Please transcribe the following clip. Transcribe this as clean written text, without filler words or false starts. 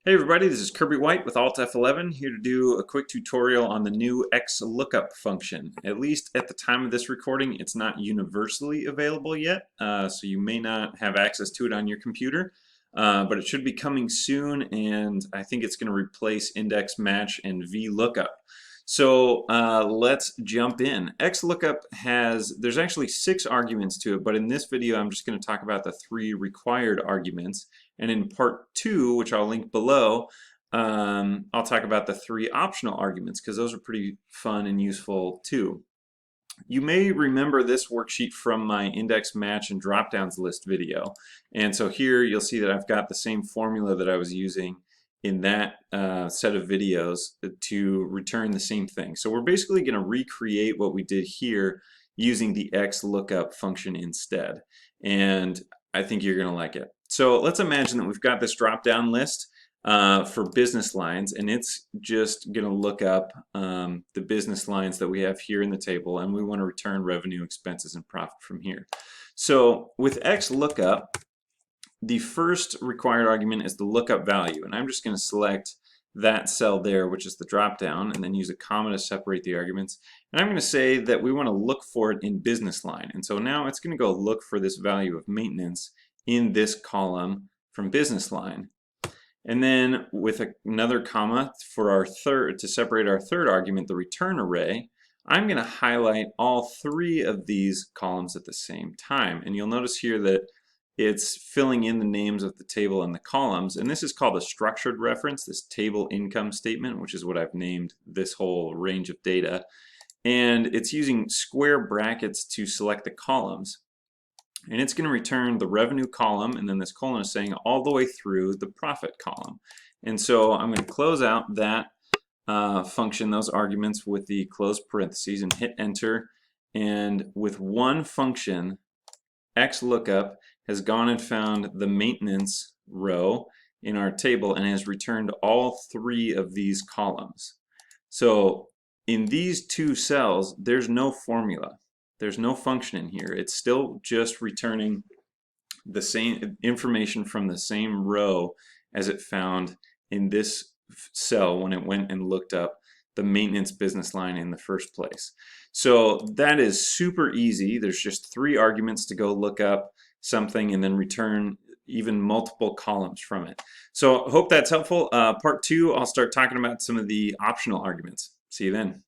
Hey everybody, this is Kirby White with Alt F11 here to do a quick tutorial on the new XLOOKUP function. At least at the time of this recording, it's not universally available yet, so you may not have access to it on your computer, but it should be coming soon, and I think it's going to replace index match and VLOOKUP. So let's jump in. XLOOKUP there's actually 6 arguments to it, but in this video I'm just going to talk about the 3 required arguments. And in part 2, which I'll link below, I'll talk about the 3 optional arguments because those are pretty fun and useful too. You may remember this worksheet from my index match and dropdowns list video. And so here you'll see that I've got the same formula that I was using in that set of videos to return the same thing. So we're basically going to recreate what we did here using the XLOOKUP function instead. And I think you're going to like it. So let's imagine that we've got this drop-down list for business lines, and it's just going to look up the business lines that we have here in the table, and we want to return revenue, expenses, and profit from here. So with XLOOKUP, the first required argument is the lookup value, and I'm just going to select that cell there, which is the drop-down, and then use a comma to separate the arguments. And I'm going to say that we want to look for it in business line, and so now it's going to go look for this value of maintenance in this column from business line. And then with another comma for our to separate our third argument, the return array, I'm going to highlight all 3 of these columns at the same time. And you'll notice here that it's filling in the names of the table and the columns, and this is called a structured reference, this table income statement, which is what I've named this whole range of data. And it's using square brackets to select the columns. And it's going to return the revenue column, and then this colon is saying all the way through the profit column. And so I'm going to close out that function, those arguments, with the closed parentheses and hit enter. And with one function, XLOOKUP has gone and found the maintenance row in our table and has returned all 3 of these columns. So in these 2 cells, there's no formula. There's no function in here. It's still just returning the same information from the same row as it found in this cell when it went and looked up the maintenance business line in the first place. So that is super easy. There's just 3 arguments to go look up something and then return even multiple columns from it. So I hope that's helpful. Part 2, I'll start talking about some of the optional arguments. See you then.